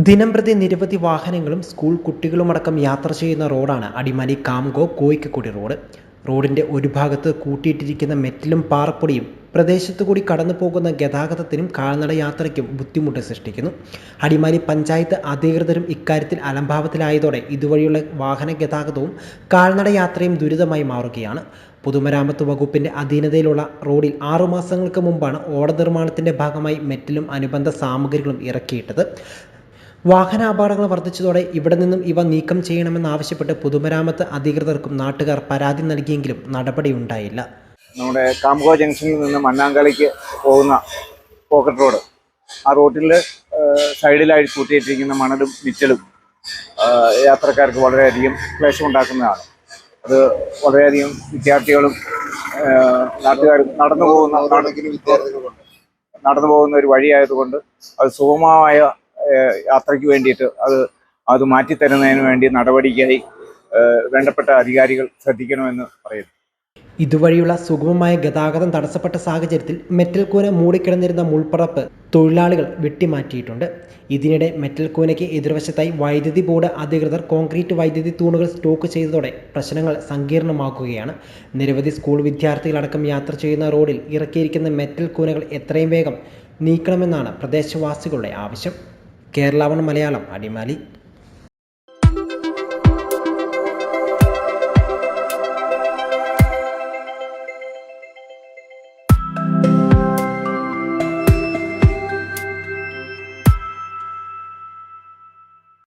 ദിനംപ്രതി നിരവധി വാഹനങ്ങളും സ്കൂൾ കുട്ടികളുമടക്കം യാത്ര ചെയ്യുന്ന റോഡാണ് അടിമാലി കാംകോ കോയിക്കക്കുടി റോഡ്. റോഡിന്റെ ഒരു ഭാഗത്ത് കൂട്ടിയിട്ടിരിക്കുന്ന മെറ്റലും പാറപ്പൊടിയും പ്രദേശത്തുകൂടി കടന്നു പോകുന്ന ഗതാഗതത്തിനും കാൽനട യാത്രയ്ക്കും ബുദ്ധിമുട്ട് സൃഷ്ടിക്കുന്നു. അടിമാലി പഞ്ചായത്ത് അധികൃതരും ഇക്കാര്യത്തിൽ അലംഭാവത്തിലായതോടെ ഇതുവഴിയുള്ള വാഹന ഗതാഗതവും കാൽനട യാത്രയും ദുരിതമായി മാറുകയാണ്. പൊതുമരാമത്ത് വകുപ്പിന്റെ അധീനതയിലുള്ള റോഡിൽ 6 മാസങ്ങൾക്ക് മുമ്പാണ് ഓട നിർമ്മാണത്തിന്റെ ഭാഗമായി മെറ്റലും അനുബന്ധ സാമഗ്രികളും ഇറക്കിയിട്ടത്. വാഹനാപകടങ്ങൾ വർദ്ധിച്ചതോടെ ഇവിടെ നിന്നും ഇവ നീക്കം ചെയ്യണമെന്നാവശ്യപ്പെട്ട് പൊതുമരാമത്ത് അധികൃതർക്കും നാട്ടുകാർ പരാതി നൽകിയെങ്കിലും നടപടിയുണ്ടായില്ല. നമ്മുടെ കാംകോ ജംഗ്ഷനിൽ നിന്ന് മണ്ണാങ്കാളിക്ക് പോകുന്ന പോക്കറ്റ് റോഡ്, ആ റോഡിൽ സൈഡിലായി കൂട്ടിയിട്ടിരിക്കുന്ന മണലും മിറ്റലും യാത്രക്കാർക്ക് വളരെയധികം ക്ലേശമുണ്ടാക്കുന്നതാണ്. അത് വളരെയധികം വിദ്യാർത്ഥികളും നാട്ടുകാരും നടന്നു പോകുന്ന ഒരു വഴിയായതുകൊണ്ട് അത് സുഗമമായ യാത്രയ്ക്ക് വേണ്ടിയിട്ട് അത് മാറ്റിത്തരുന്നതിന് വേണ്ടി നടപടിക്കായി വേണ്ടപ്പെട്ട അധികാരികൾ ശ്രദ്ധിക്കണമെന്ന് പറയുന്നു. ഇതുവഴിയുള്ള സുഗമമായ ഗതാഗതം തടസ്സപ്പെട്ട സാഹചര്യത്തിൽ മെറ്റൽ കൂന മൂടിക്കിടന്നിരുന്ന മുൾപ്പടപ്പ് തൊഴിലാളികൾ വെട്ടിമാറ്റിയിട്ടുണ്ട്. ഇതിനിടെ മെറ്റൽ കൂനയ്ക്ക് എതിർവശത്തായി വൈദ്യുതി ബോർഡ് അധികൃതർ കോൺക്രീറ്റ് വൈദ്യുതി തൂണുകൾ സ്റ്റോക്ക് ചെയ്തതോടെ പ്രശ്നങ്ങൾ സങ്കീർണമാക്കുകയാണ്. നിരവധി സ്കൂൾ വിദ്യാർത്ഥികളടക്കം യാത്ര ചെയ്യുന്ന റോഡിൽ ഇറക്കിയിരിക്കുന്ന മെറ്റൽ കൂനകൾ എത്രയും വേഗം നീക്കണമെന്നാണ് പ്രദേശവാസികളുടെ ആവശ്യം. കേരള 1 മലയാളം, അടിമാലി.